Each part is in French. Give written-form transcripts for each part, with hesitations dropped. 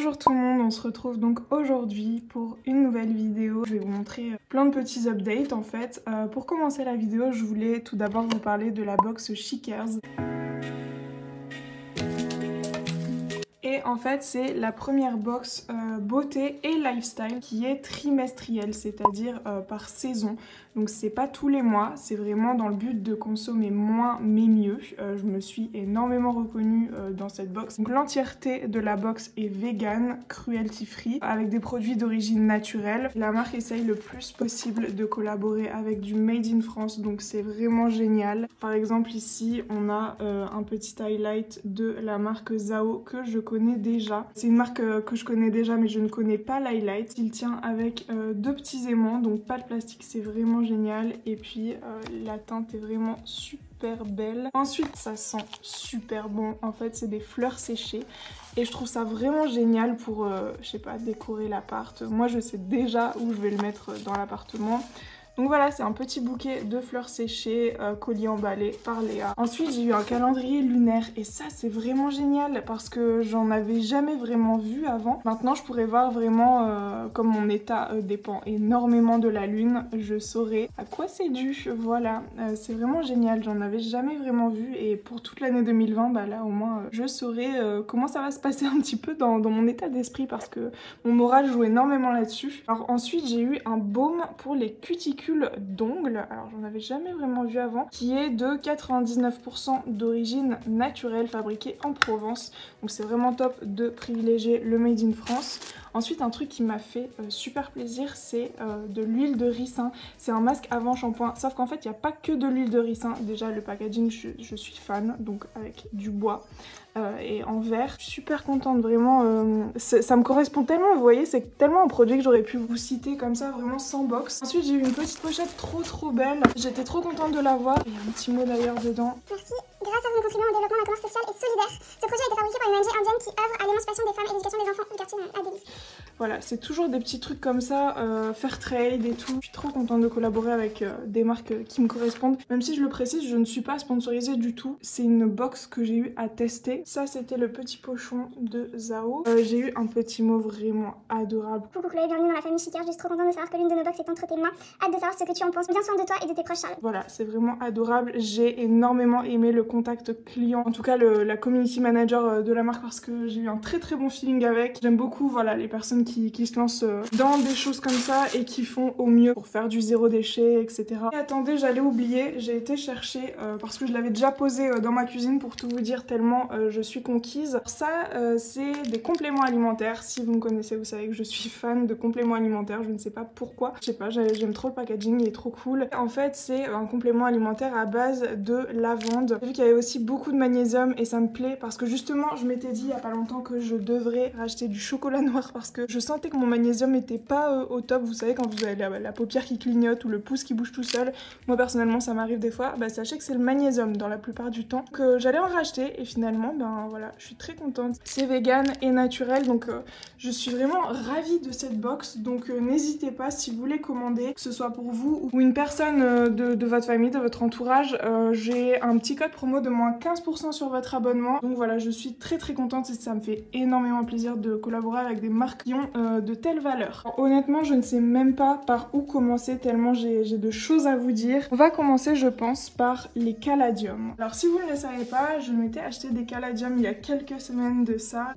Bonjour tout le monde, on se retrouve donc aujourd'hui pour une nouvelle vidéo. Je vais vous montrer plein de petits updates en fait. Pour commencer la vidéo, je voulais tout d'abord vous parler de la box Chickers. Et en fait c'est la première box beauté et lifestyle qui est trimestrielle, c'est-à-dire par saison. Donc c'est pas tous les mois, c'est vraiment dans le but de consommer moins mais mieux. Je me suis énormément reconnue dans cette box. Donc l'entièreté de la box est vegan, cruelty free, avec des produits d'origine naturelle. La marque essaye le plus possible de collaborer avec du made in France, donc c'est vraiment génial. Par exemple ici on a un petit highlight de la marque Zao que je connais déjà. C'est une marque que je connais déjà mais je ne connais pas l'highlight. Il tient avec deux petits aimants, donc pas de plastique, c'est vraiment génial. Et puis la teinte est vraiment super belle. Ensuite ça sent super bon, en fait c'est des fleurs séchées et je trouve ça vraiment génial pour je sais pas, décorer l'appart. Moi je sais déjà où je vais le mettre dans l'appartement. Donc voilà, c'est un petit bouquet de fleurs séchées, colis emballé par Léa. Ensuite, j'ai eu un calendrier lunaire et ça, c'est vraiment génial parce que j'en avais jamais vraiment vu avant. Maintenant, je pourrais voir vraiment, comme mon état dépend énormément de la lune, je saurai à quoi c'est dû. Voilà, c'est vraiment génial, j'en avais jamais vraiment vu et pour toute l'année 2020, bah là au moins, je saurai comment ça va se passer un petit peu dans mon état d'esprit parce que mon moral joue énormément là-dessus. Alors ensuite, j'ai eu un baume pour les cuticules d'ongles, alors j'en avais jamais vraiment vu avant, qui est de 99% d'origine naturelle, fabriqué en Provence. Donc c'est vraiment top de privilégier le made in France. Ensuite, un truc qui m'a fait super plaisir, c'est de l'huile de ricin. C'est un masque avant shampoing, sauf qu'en fait il n'y a pas que de l'huile de ricin. Déjà le packaging, je suis fan, donc avec du bois. Et en verre. Je suis super contente, vraiment, ça me correspond tellement, vous voyez, c'est tellement un produit que j'aurais pu vous citer comme ça, vraiment sans box. Ensuite j'ai eu une petite pochette trop belle, j'étais trop contente de l'avoir. Il y a un petit mot d'ailleurs dedans. Merci, grâce à vous nous contribuons au développement d'un commerce social et solidaire. Ce projet a été fabriqué par une ONG indienne qui œuvre à l'émancipation des femmes et l'éducation des enfants du quartier à Delhi. Voilà, c'est toujours des petits trucs comme ça, fair trade et tout. Je suis trop contente de collaborer avec des marques qui me correspondent. Même si je le précise, je ne suis pas sponsorisée du tout. C'est une box que j'ai eu à tester. Ça, c'était le petit pochon de Zao. J'ai eu un petit mot vraiment adorable. Coucou Chloé, bienvenue dans la famille Chickers. Je suis trop contente de savoir que l'une de nos box est entre tes mains. Hâte de savoir ce que tu en penses. Bien soin de toi et de tes proches, Charles. Voilà, c'est vraiment adorable. J'ai énormément aimé le contact client. En tout cas, la community manager de la marque parce que j'ai eu un très bon feeling avec. J'aime beaucoup, voilà, les personnes qui se lancent dans des choses comme ça et qui font au mieux pour faire du zéro déchet, etc. Et attendez, j'allais oublier, j'ai été chercher parce que je l'avais déjà posé dans ma cuisine pour tout vous dire tellement je suis conquise. Ça, c'est des compléments alimentaires. Si vous me connaissez, vous savez que je suis fan de compléments alimentaires. Je ne sais pas pourquoi. Je sais pas, j'aime trop le packaging, il est trop cool. En fait, c'est un complément alimentaire à base de lavande. J'ai vu qu'il y avait aussi beaucoup de magnésium et ça me plaît parce que justement, je m'étais dit il y a pas longtemps que je devrais racheter du chocolat noir parce que je sentais que mon magnésium était pas au top. Vous savez, quand vous avez la paupière qui clignote ou le pouce qui bouge tout seul, moi personnellement ça m'arrive des fois, bah sachez que c'est le magnésium dans la plupart du temps. Donc j'allais en racheter et finalement ben voilà, je suis très contente. C'est vegan et naturel, donc je suis vraiment ravie de cette box. Donc n'hésitez pas si vous voulez commander, que ce soit pour vous ou une personne de votre famille, de votre entourage. J'ai un petit code promo de moins 15% sur votre abonnement. Donc voilà, je suis très contente et ça me fait énormément plaisir de collaborer avec des marques qui ont de telles valeurs. Alors, honnêtement, je ne sais même pas par où commencer tellement j'ai de choses à vous dire. On va commencer, je pense, par les caladiums. Alors si vous ne le savez pas, je m'étais acheté des caladiums il y a quelques semaines de ça.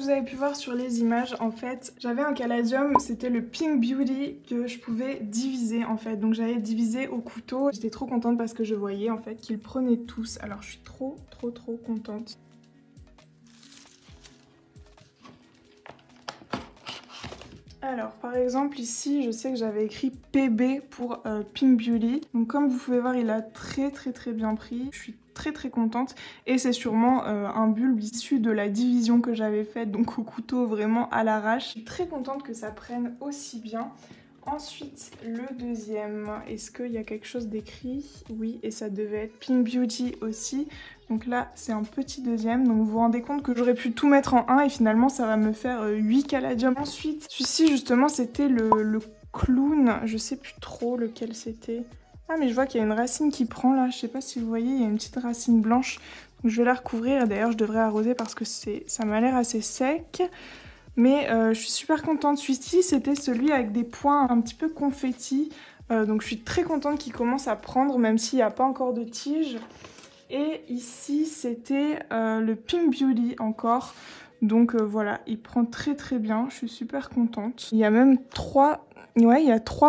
vous avez pu voir sur les images, en fait, j'avais un caladium, c'était le Pink Beauty que je pouvais diviser en fait. Donc j'avais divisé au couteau. J'étais trop contente parce que je voyais en fait qu'ils prenaient tous. Alors je suis trop contente. Alors par exemple ici je sais que j'avais écrit PB pour Pink Beauty. Donc comme vous pouvez voir il a très bien pris. Je suis très contente et c'est sûrement un bulbe issu de la division que j'avais faite donc au couteau vraiment à l'arrache. Je suis très contente que ça prenne aussi bien. Ensuite le deuxième, est-ce qu'il y a quelque chose d'écrit? Oui, et ça devait être Pink Beauty aussi. Donc là c'est un petit deuxième, donc vous vous rendez compte que j'aurais pu tout mettre en un et finalement ça va me faire 8 caladiums. Ensuite celui-ci justement c'était le clown, je sais plus trop lequel c'était. Ah mais je vois qu'il y a une racine qui prend là, je sais pas si vous voyez, il y a une petite racine blanche. Donc je vais la recouvrir et d'ailleurs je devrais arroser parce que ça m'a l'air assez sec. Mais je suis super contente. Celui-ci c'était celui avec des points un petit peu confetti. Donc je suis très contente qu'il commence à prendre même s'il n'y a pas encore de tige. Et ici c'était le Pink Beauty encore. Donc voilà, il prend très bien, je suis super contente. Il y a même 3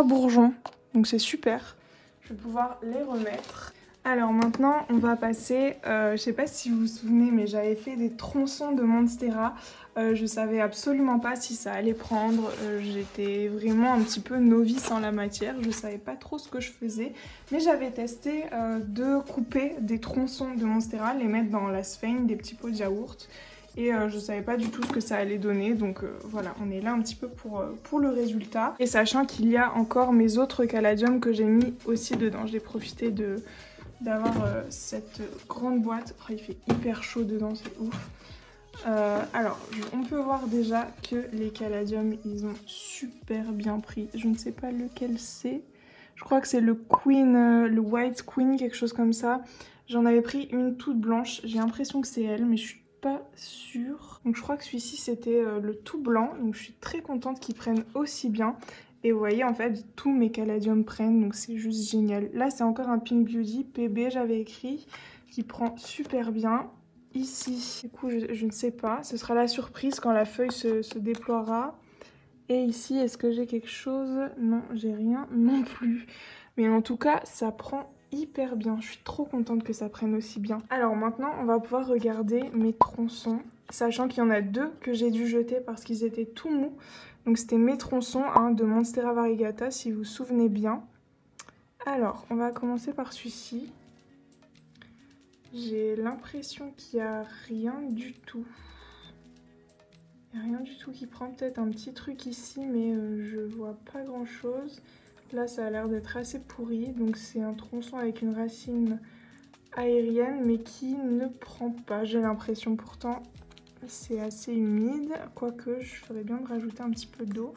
bourgeons, donc c'est super. Je vais pouvoir les remettre. Alors maintenant on va passer, je sais pas si vous vous souvenez mais j'avais fait des tronçons de Monstera. Je savais absolument pas si ça allait prendre, j'étais vraiment un petit peu novice en la matière, je savais pas trop ce que je faisais. Mais j'avais testé de couper des tronçons de Monstera, les mettre dans la sphène, des petits pots de yaourt. Et je savais pas du tout ce que ça allait donner, donc voilà, on est là un petit peu pour le résultat. Et sachant qu'il y a encore mes autres caladiums que j'ai mis aussi dedans, j'ai profité d'avoir cette grande boîte. Oh, il fait hyper chaud dedans, c'est ouf. Alors, on peut voir déjà que les caladiums, ils ont super bien pris. Je ne sais pas lequel c'est. Je crois que c'est le Queen, le White Queen, quelque chose comme ça. J'en avais pris une toute blanche. J'ai l'impression que c'est elle, mais je suis pas sûre. Donc je crois que celui-ci c'était le tout blanc. Donc je suis très contente qu'ils prennent aussi bien. Et vous voyez en fait tous mes caladiums prennent, donc c'est juste génial. Là c'est encore un Pink Beauty PB j'avais écrit, qui prend super bien. Ici, du coup je ne sais pas, ce sera la surprise quand la feuille se déploiera. Et ici, est-ce que j'ai quelque chose? Non, j'ai rien non plus. Mais en tout cas, ça prend hyper bien. Je suis trop contente que ça prenne aussi bien. Alors maintenant, on va pouvoir regarder mes tronçons. Sachant qu'il y en a 2 que j'ai dû jeter parce qu'ils étaient tout mous. Donc c'était mes tronçons de Monstera Variegata, si vous vous souvenez bien. Alors, on va commencer par celui-ci. J'ai l'impression qu'il n'y a rien du tout. Il n'y a rien du tout qui prend, peut-être un petit truc ici, mais je vois pas grand chose. Là ça a l'air d'être assez pourri, donc c'est un tronçon avec une racine aérienne mais qui ne prend pas, j'ai l'impression. Pourtant c'est assez humide, quoique je ferais bien de rajouter un petit peu d'eau.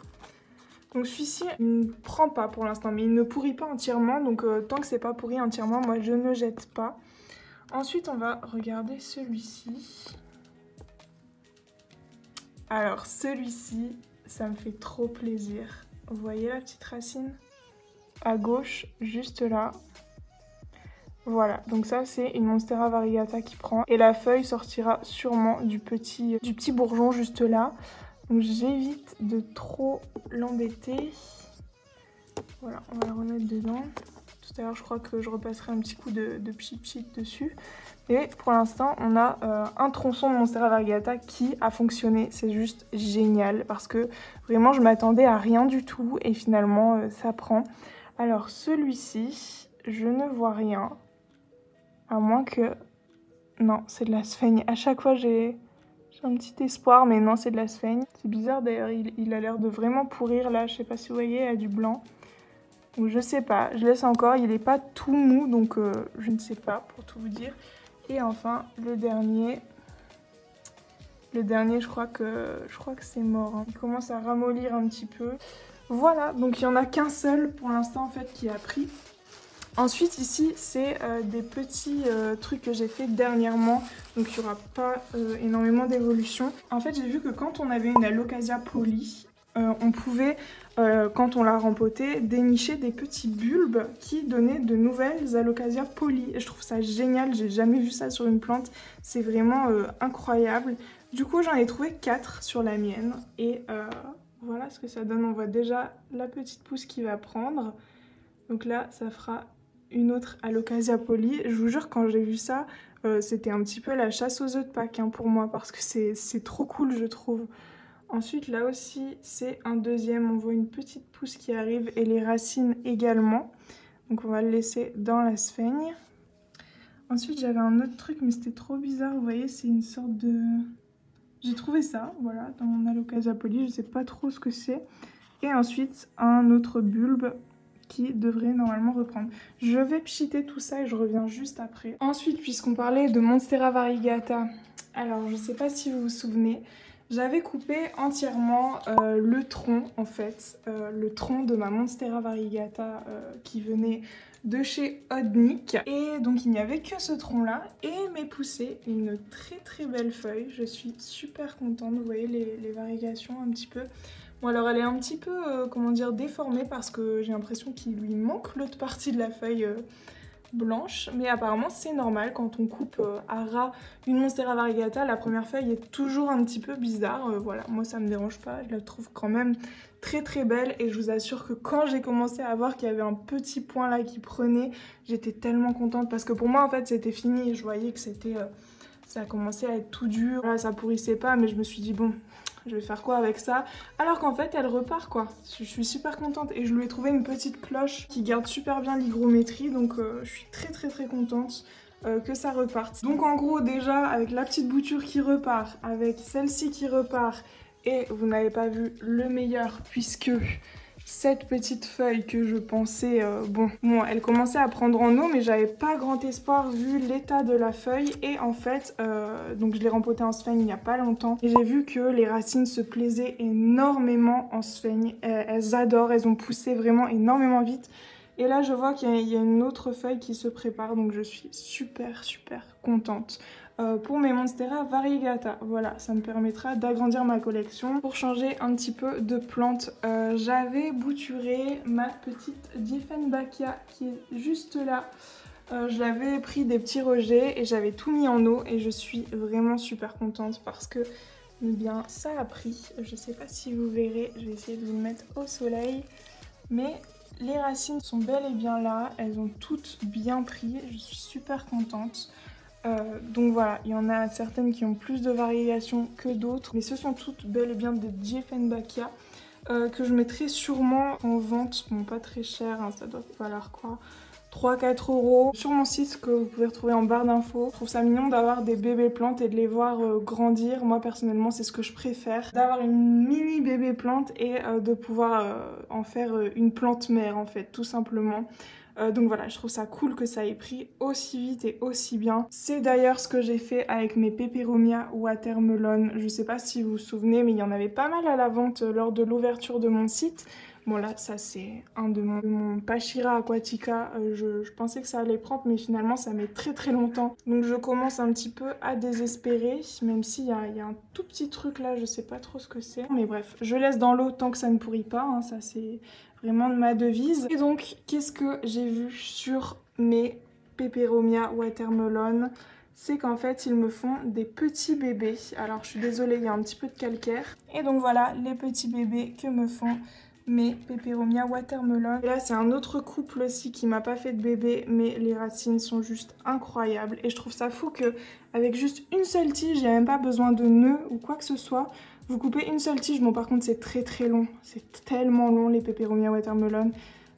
Donc celui-ci ne prend pas pour l'instant, mais il ne pourrit pas entièrement, donc tant que c'est pas pourri entièrement, moi je ne jette pas. Ensuite on va regarder celui-ci. Alors celui-ci, ça me fait trop plaisir. Vous voyez la petite racine à gauche, juste là. Voilà, donc ça c'est une Monstera Variegata qui prend. Et la feuille sortira sûrement du petit bourgeon juste là. Donc j'évite de trop l'embêter. Voilà, on va la remettre dedans. Tout à l'heure je crois que je repasserai un petit coup de pchit dessus. Et pour l'instant on a un tronçon de Monstera Variegata qui a fonctionné. C'est juste génial parce que vraiment je m'attendais à rien du tout et finalement ça prend. Alors celui-ci, je ne vois rien. À moins que... Non, c'est de la sphène. À chaque fois j'ai un petit espoir, mais non, c'est de la sphène. C'est bizarre d'ailleurs, il a l'air de vraiment pourrir là. Je sais pas si vous voyez, il y a du blanc. Donc je sais pas, je laisse encore. Il n'est pas tout mou, donc je ne sais pas pour tout vous dire. Et enfin, le dernier... Le dernier, je crois que c'est mort. Hein. Il commence à ramollir un petit peu. Voilà, donc il n'y en a qu'un seul pour l'instant en fait qui a pris. Ensuite ici c'est des petits trucs que j'ai fait dernièrement, donc il n'y aura pas énormément d'évolution. En fait j'ai vu que quand on avait une Alocasia polie, on pouvait, quand on la rempotait, dénicher des petits bulbes qui donnaient de nouvelles Alocasia polies. Et je trouve ça génial, j'ai jamais vu ça sur une plante, c'est vraiment incroyable. Du coup j'en ai trouvé 4 sur la mienne et voilà ce que ça donne. On voit déjà la petite pousse qui va prendre. Donc là ça fera une autre Alocasia Poli. Je vous jure quand j'ai vu ça, c'était un petit peu la chasse aux œufs de Pâques hein, pour moi parce que c'est trop cool je trouve. Ensuite là aussi c'est un deuxième, on voit une petite pousse qui arrive et les racines également. Donc on va le laisser dans la sphaigne. Ensuite j'avais un autre truc mais c'était trop bizarre, vous voyez c'est une sorte de... J'ai trouvé ça, voilà, dans mon Alocasia Poli, je sais pas trop ce que c'est. Et ensuite un autre bulbe qui devrait normalement reprendre. Je vais pchiter tout ça et je reviens juste après. Ensuite, puisqu'on parlait de Monstera variegata, alors je sais pas si vous vous souvenez, j'avais coupé entièrement le tronc en fait, le tronc de ma Monstera variegata qui venait de chez Odnik. Et donc il n'y avait que ce tronc là et m'est poussé une très belle feuille. Je suis super contente, vous voyez les variegations un petit peu. Bon alors elle est un petit peu, comment dire, déformée parce que j'ai l'impression qu'il lui manque l'autre partie de la feuille blanche. Mais apparemment c'est normal quand on coupe à ras une Monstera variegata, la première feuille est toujours un petit peu bizarre. Voilà, moi ça me dérange pas, je la trouve quand même très belle et je vous assure que quand j'ai commencé à voir qu'il y avait un petit point là qui prenait, j'étais tellement contente parce que pour moi en fait c'était fini. Je voyais que c'était... ça a commencé à être tout dur, voilà, ça pourrissait pas mais je me suis dit bon... je vais faire quoi avec ça? Alors qu'en fait elle repart quoi. Je suis super contente et je lui ai trouvé une petite cloche qui garde super bien l'hygrométrie donc je suis très contente que ça reparte. Donc en gros déjà avec la petite bouture qui repart, avec celle-ci qui repart et vous n'avez pas vu le meilleur puisque cette petite feuille que je pensais, bon, elle commençait à prendre en eau mais j'avais pas grand espoir vu l'état de la feuille et en fait, donc je l'ai rempotée en sphaigne il n'y a pas longtemps et j'ai vu que les racines se plaisaient énormément en sphaigne, elles adorent, elles ont poussé vraiment énormément vite et là je vois qu'il y a une autre feuille qui se prépare donc je suis super contente. Pour mes Monstera variegata, voilà, ça me permettra d'agrandir ma collection. Pour changer un petit peu de plante, j'avais bouturé ma petite Dieffenbachia qui est juste là. J'avais pris des petits rejets et j'avais tout mis en eau et je suis vraiment super contente parce que eh bien ça a pris. Je sais pas si vous verrez, je vais essayer de vous le mettre au soleil, mais les racines sont bel et bien là, elles ont toutes bien pris, je suis super contente. Donc voilà, il y en a certaines qui ont plus de variations que d'autres, mais ce sont toutes bel et bien des Dieffenbachia que je mettrai sûrement en vente, bon pas très cher, hein, ça doit valoir quoi, 3-4 € sur mon site que vous pouvez retrouver en barre d'infos. Je trouve ça mignon d'avoir des bébés plantes et de les voir grandir. Moi personnellement c'est ce que je préfère, d'avoir une mini bébé plante et de pouvoir en faire une plante mère en fait, tout simplement. Donc voilà, je trouve ça cool que ça ait pris aussi vite et aussi bien. C'est d'ailleurs ce que j'ai fait avec mes Peperomia Watermelon. Je sais pas si vous vous souvenez, mais il y en avait pas mal à la vente lors de l'ouverture de mon site. Bon là, ça c'est un de mon Pachira aquatica. Je pensais que ça allait prendre, mais finalement ça met très longtemps. Donc je commence un petit peu à désespérer, même s'il y a un tout petit truc là, je sais pas trop ce que c'est. Mais bref, je laisse dans l'eau tant que ça ne pourrit pas, hein, ça c'est... vraiment de ma devise. Et donc, qu'est-ce que j'ai vu sur mes Peperomia Watermelon? C'est qu'en fait, ils me font des petits bébés. Alors, je suis désolée, il y a un petit peu de calcaire. Et donc voilà, les petits bébés que me font mes Peperomia Watermelon. Et là, c'est un autre couple aussi qui m'a pas fait de bébé, mais les racines sont juste incroyables. Et je trouve ça fou que avec juste une seule tige, il n'y a même pas besoin de nœud ou quoi que ce soit. Vous coupez une seule tige, bon par contre c'est très long, c'est tellement long les Peperomia Watermelon,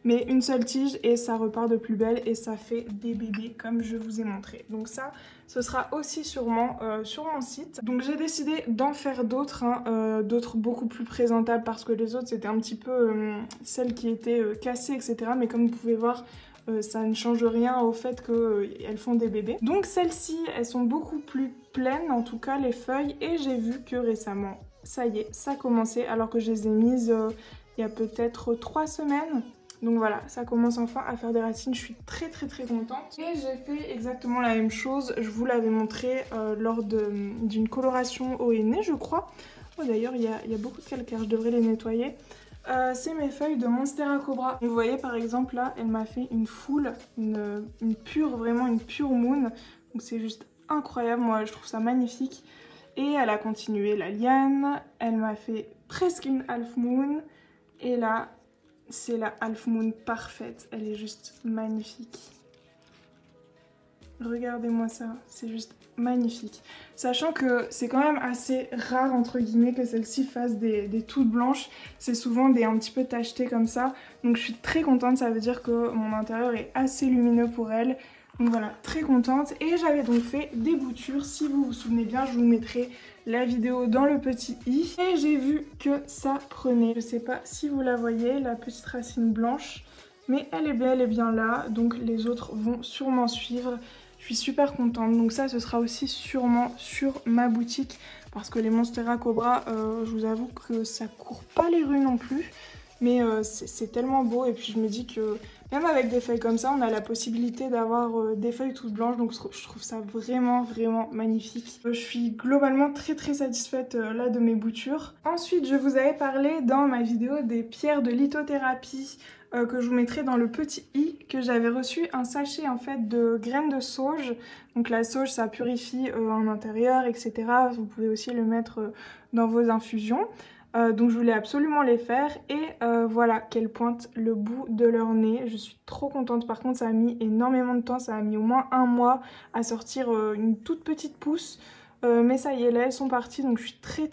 mais une seule tige et ça repart de plus belle et ça fait des bébés comme je vous ai montré. Donc ça, ce sera aussi sûrement sur mon site. Donc j'ai décidé d'en faire d'autres, hein, d'autres beaucoup plus présentables parce que les autres c'était un petit peu celles qui étaient cassées etc. Mais comme vous pouvez voir, ça ne change rien au fait qu'elles font des bébés. Donc celles-ci, elles sont beaucoup plus pleines, en tout cas les feuilles, et j'ai vu que récemment, ça y est, ça a commencé alors que je les ai mises il y a peut-être 3 semaines. Donc voilà, ça commence enfin à faire des racines, je suis très contente. Et j'ai fait exactement la même chose, je vous l'avais montré lors d'une coloration au henné je crois. Oh, d'ailleurs il y a beaucoup de calcaire, je devrais les nettoyer. C'est mes feuilles de Monstera Cobra. Vous voyez par exemple là, elle m'a fait une foule, une pure, vraiment une pure moon. Donc c'est juste incroyable, moi je trouve ça magnifique. Et elle a continué la liane, elle m'a fait presque une half moon. Et là, c'est la half moon parfaite, elle est juste magnifique. Regardez-moi ça, c'est juste magnifique. Sachant que c'est quand même assez rare entre guillemets que celle-ci fasse des toutes blanches. C'est souvent des un petit peu tachetées comme ça. Donc je suis très contente, ça veut dire que mon intérieur est assez lumineux pour elle. Donc voilà, très contente. Et j'avais donc fait des boutures. Si vous vous souvenez bien, je vous mettrai la vidéo dans le petit i. Et j'ai vu que ça prenait. Je sais pas si vous la voyez, la petite racine blanche. Mais elle est bien là. Donc les autres vont sûrement suivre. Je suis super contente, donc ça ce sera aussi sûrement sur ma boutique parce que les Monstera Cobra, je vous avoue que ça court pas les rues non plus, mais c'est tellement beau et puis je me dis que même avec des feuilles comme ça, on a la possibilité d'avoir des feuilles toutes blanches, donc je trouve ça vraiment magnifique. Je suis globalement très satisfaite là de mes boutures. Ensuite, je vous avais parlé dans ma vidéo des pierres de lithothérapie que je vous mettrai dans le petit i, que j'avais reçu un sachet en fait de graines de sauge. Donc la sauge ça purifie en intérieur, etc. Vous pouvez aussi le mettre dans vos infusions. Donc je voulais absolument les faire et voilà qu'elles pointent le bout de leur nez. Je suis trop contente. Par contre ça a mis énormément de temps, ça a mis au moins 1 mois à sortir une toute petite pousse. Mais ça y est, là elles sont parties, donc je suis très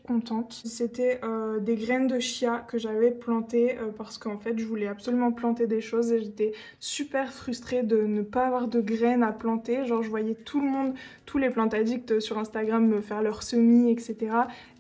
contente. C'était des graines de chia que j'avais plantées parce qu'en fait je voulais absolument planter des choses et j'étais super frustrée de ne pas avoir de graines à planter. Genre je voyais tout le monde, tous les plantaddicts sur Instagram me faire leurs semis, etc.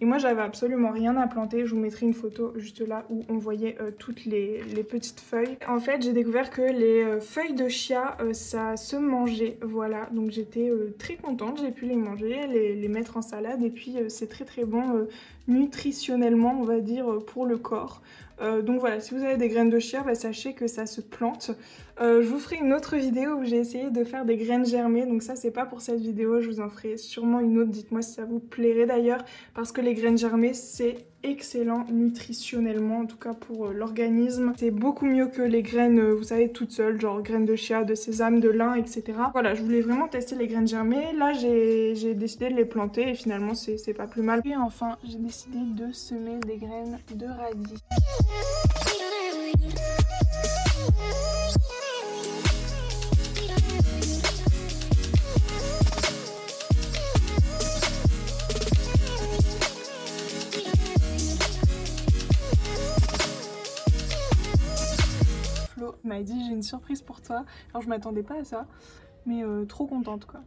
Et moi j'avais absolument rien à planter. Je vous mettrai une photo juste là où on voyait toutes les petites feuilles. En fait j'ai découvert que les feuilles de chia ça se mangeait, voilà. Donc j'étais très contente, j'ai pu les manger, les mettre en salade et puis c'est très bon nutritionnellement on va dire pour le corps. Donc voilà, si vous avez des graines de chia, bah, sachez que ça se plante. Je vous ferai une autre vidéo où j'ai essayé de faire des graines germées, donc ça c'est pas pour cette vidéo, je vous en ferai sûrement une autre, dites-moi si ça vous plairait d'ailleurs, parce que les graines germées c'est excellent nutritionnellement, en tout cas pour l'organisme. C'est beaucoup mieux que les graines, vous savez, toutes seules, genre graines de chia, de sésame, de lin, etc. Voilà, je voulais vraiment tester les graines germées. Là, j'ai décidé de les planter et finalement, c'est pas plus mal. Et enfin, j'ai décidé de semer des graines de radis. Flo m'a dit j'ai une surprise pour toi. Alors je m'attendais pas à ça, mais trop contente quoi.